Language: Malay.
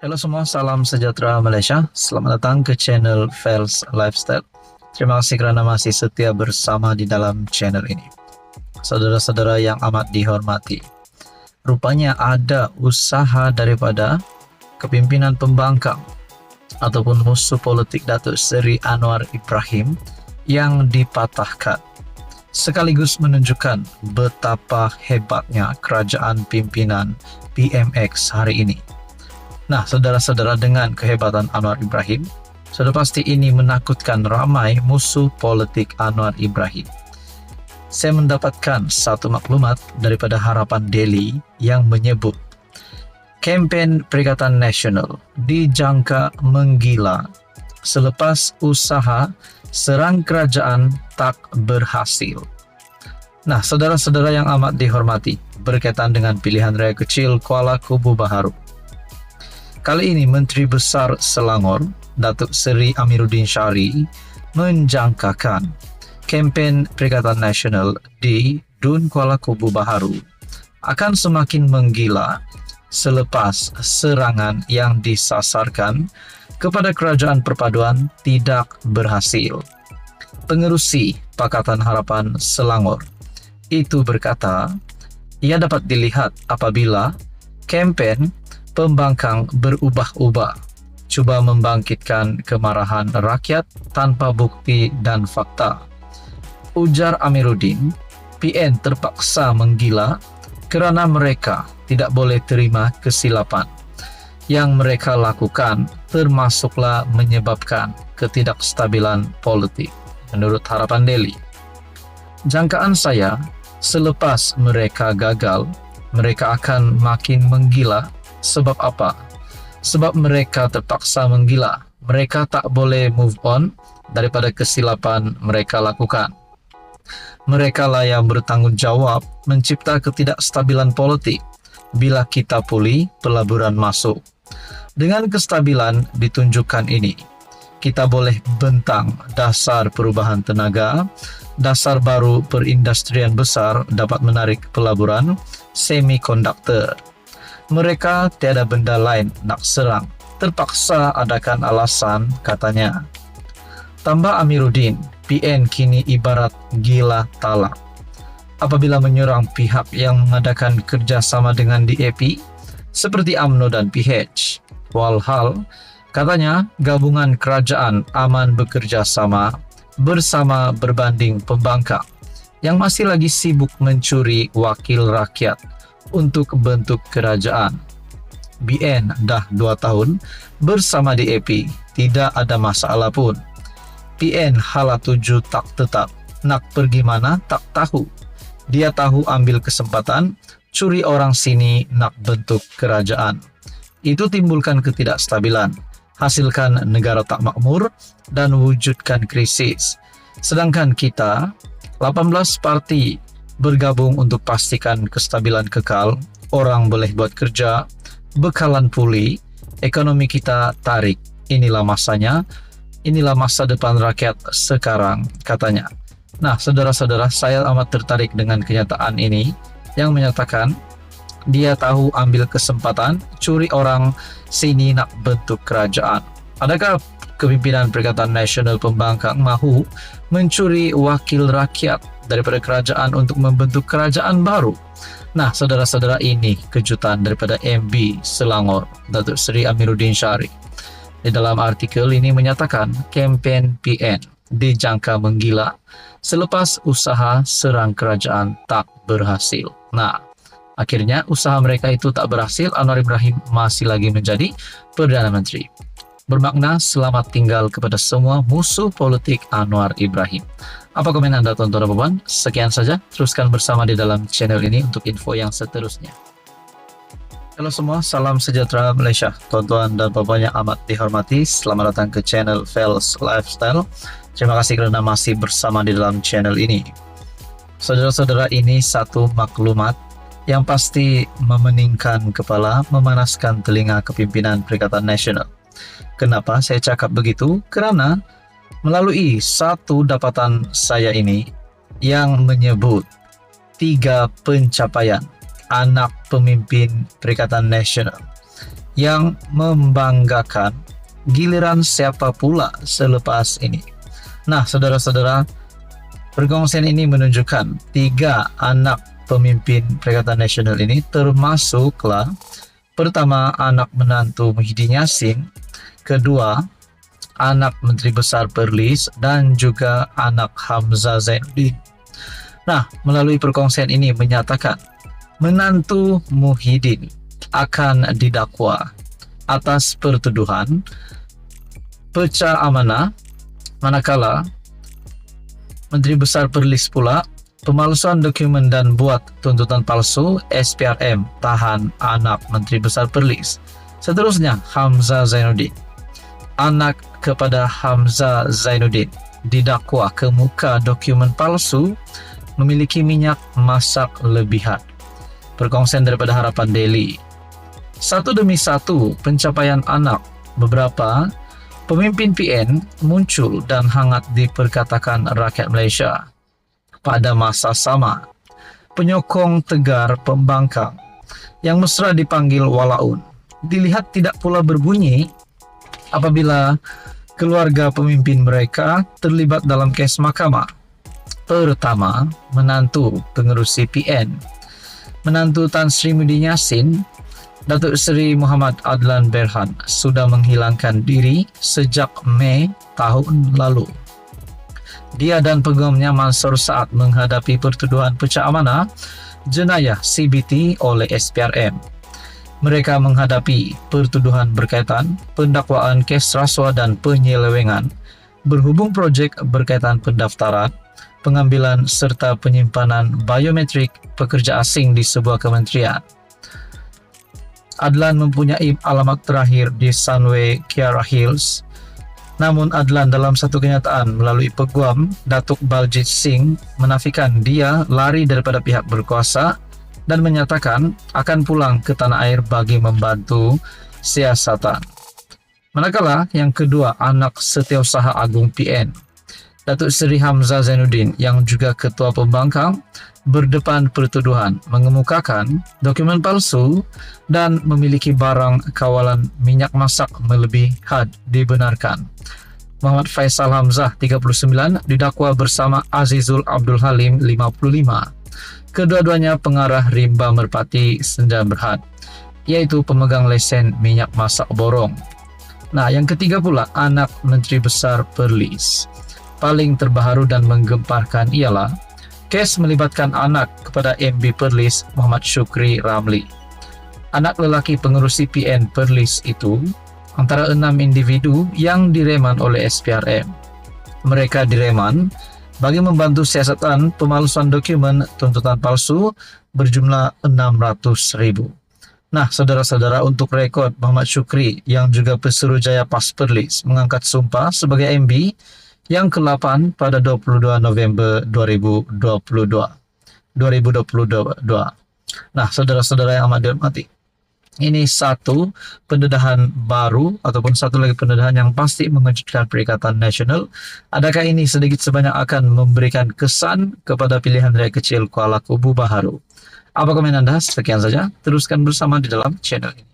Halo semua, salam sejahtera Malaysia. Selamat datang ke channel Fels Lifestyle. Terima kasih kerana masih setia bersama di dalam channel ini. Saudara-saudara yang amat dihormati, rupanya ada usaha daripada kepimpinan pembangkang ataupun musuh politik Datuk Seri Anwar Ibrahim yang dipatahkan, sekaligus menunjukkan betapa hebatnya kerajaan pimpinan PMX hari ini. Nah, saudara-saudara, dengan kehebatan Anwar Ibrahim, sudah pasti ini menakutkan ramai musuh politik Anwar Ibrahim. Saya mendapatkan satu maklumat daripada Harapan Daily yang menyebut kempen Perikatan Nasional dijangka menggila selepas usaha serang kerajaan tak berhasil. Nah, saudara-saudara yang amat dihormati, berkaitan dengan pilihan raya kecil Kuala Kubu Baharu. Kali ini Menteri Besar Selangor, Datuk Seri Amiruddin Syari, menjangkakan kempen Perikatan Nasional di Dun Kuala Kubu Baharu akan semakin menggila selepas serangan yang disasarkan kepada Kerajaan Perpaduan tidak berhasil. Pengerusi Pakatan Harapan Selangor itu berkata, ia dapat dilihat apabila kempen pembangkang berubah-ubah, cuba membangkitkan kemarahan rakyat tanpa bukti dan fakta. Ujar Amiruddin, PN terpaksa menggila kerana mereka tidak boleh terima kesilapan yang mereka lakukan, termasuklah menyebabkan ketidakstabilan politik. Menurut Harapan Daily, jangkaan saya, selepas mereka gagal, mereka akan makin menggila. Sebab apa? Sebab mereka terpaksa menggila. Mereka tak boleh move on daripada kesilapan mereka lakukan. Mereka lah yang bertanggungjawab mencipta ketidakstabilan politik. Bila kita pulih, pelaburan masuk. Dengan kestabilan ditunjukkan ini, kita boleh bentang dasar perubahan tenaga, dasar baru perindustrian besar dapat menarik pelaburan, semikonduktor. Mereka tiada benda lain nak serang, terpaksa adakan alasan, katanya. Tambah Amiruddin, PN kini ibarat gila talak apabila menyerang pihak yang mengadakan kerjasama dengan DAP seperti UMNO dan PH. Walhal, katanya, gabungan kerajaan aman bekerja sama bersama berbanding pembangkang yang masih lagi sibuk mencuri wakil rakyat untuk bentuk kerajaan. BN dah 2 tahun bersama DAP, tidak ada masalah pun. PN hala tuju tak tetap, nak pergi mana tak tahu. Dia tahu ambil kesempatan, curi orang sini nak bentuk kerajaan. Itu timbulkan ketidakstabilan, hasilkan negara tak makmur dan wujudkan krisis. Sedangkan kita, 18 parti bergabung untuk pastikan kestabilan kekal, orang boleh buat kerja, bekalan pulih, ekonomi kita tarik. Inilah masanya, inilah masa depan rakyat sekarang, katanya. Nah, saudara-saudara, saya amat tertarik dengan kenyataan ini yang menyatakan dia tahu ambil kesempatan, curi orang sini nak bentuk kerajaan. Adakah kepimpinan Perikatan Nasional Pembangkang mahu mencuri wakil rakyat daripada kerajaan untuk membentuk kerajaan baru? Nah, saudara-saudara, ini kejutan daripada MB Selangor, Datuk Seri Amiruddin Syari. Di dalam artikel ini menyatakan kempen PN dijangka menggila selepas usaha serang kerajaan tak berhasil. Nah, akhirnya usaha mereka itu tak berhasil. Anwar Ibrahim masih lagi menjadi Perdana Menteri. Bermakna selamat tinggal kepada semua musuh politik Anwar Ibrahim. Apa komen Anda, tuan-tuan dan puan? Sekian saja, teruskan bersama di dalam channel ini untuk info yang seterusnya. Halo semua, salam sejahtera Malaysia. Tuan-tuan dan puan yang amat dihormati, selamat datang ke channel Fels Lifestyle. Terima kasih kerana masih bersama di dalam channel ini. Saudara-saudara, ini satu maklumat yang pasti memeningkan kepala, memanaskan telinga kepimpinan Perikatan Nasional. Kenapa saya cakap begitu? Kerana melalui satu dapatan saya ini yang menyebut 3 pencapaian anak pemimpin Perikatan Nasional yang membanggakan. Giliran siapa pula selepas ini? Nah, saudara-saudara, perkongsian ini menunjukkan 3 anak pemimpin Perikatan Nasional ini termasuklah pertama anak menantu Muhyiddin Yassin, kedua anak Menteri Besar Perlis, dan juga anak Hamzah Zainuddin. Nah, melalui perkongsian ini menyatakan menantu Muhyiddin akan didakwa atas pertuduhan pecah amanah, manakala Menteri Besar Perlis pula pemalsuan dokumen dan buat tuntutan palsu. SPRM tahan anak Menteri Besar Perlis. Seterusnya Hamzah Zainuddin, anak kepada Hamzah Zainuddin, didakwa kemuka dokumen palsu, memiliki minyak masak lebihan. Perkongsian daripada Harapan Daily. Satu demi satu pencapaian anak beberapa pemimpin PN muncul dan hangat diperkatakan rakyat Malaysia. Pada masa sama, penyokong tegar pembangkang yang mesra dipanggil walaun dilihat tidak pula berbunyi apabila keluarga pemimpin mereka terlibat dalam kes mahkamah. Pertama, menantu pengerusi PN, menantu Tan Sri Muhyiddin Yassin, Datuk Seri Muhammad Adlan Berhan, sudah menghilangkan diri sejak Mei tahun lalu. Dia dan peguamnya Mansor Saad menghadapi pertuduhan pecah amanah jenayah CBT oleh SPRM. Mereka menghadapi pertuduhan berkaitan pendakwaan kes rasuah dan penyelewengan berhubung projek berkaitan pendaftaran, pengambilan serta penyimpanan biometrik pekerja asing di sebuah kementerian. Adlan mempunyai alamat terakhir di Sunway Kiara Hills. Namun Adlan dalam satu kenyataan melalui peguam Datuk Baljit Singh menafikan dia lari daripada pihak berkuasa dan menyatakan akan pulang ke tanah air bagi membantu siasatan. Manakala yang kedua, anak Setiausaha Agung PN, Datuk Seri Hamzah Zainuddin yang juga Ketua Pembangkang, berdepan pertuduhan mengemukakan dokumen palsu dan memiliki barang kawalan minyak masak melebihi had dibenarkan. Muhammad Faisal Hamzah 39 didakwa bersama Azizul Abdul Halim 55. Kedua-duanya pengarah rimba merpati Senda Berhad, yaitu pemegang lesen minyak masak borong. Nah, yang ketiga pula anak Menteri Besar Perlis. Paling terbaru dan menggemparkan ialah kes melibatkan anak kepada MB Perlis Muhammad Syukri Ramli. Anak lelaki pengerusi PN Perlis itu antara 6 individu yang direman oleh SPRM. Mereka direman bagi membantu siasatan pemalsuan dokumen tuntutan palsu berjumlah 600,000. Nah, saudara-saudara, untuk rekod, Muhammad Syukri yang juga Pesuruhjaya PAS Perlis mengangkat sumpah sebagai MB yang ke-8 pada 22 November 2022. Nah, saudara-saudara yang amat dihormati, ini satu pendedahan baru ataupun satu lagi pendedahan yang pasti mengejutkan Perikatan Nasional. Adakah ini sedikit sebanyak akan memberikan kesan kepada pilihan rakyat kecil Kuala Kubu Baharu? Apa komen Anda? Sekian saja. Teruskan bersama di dalam channel ini.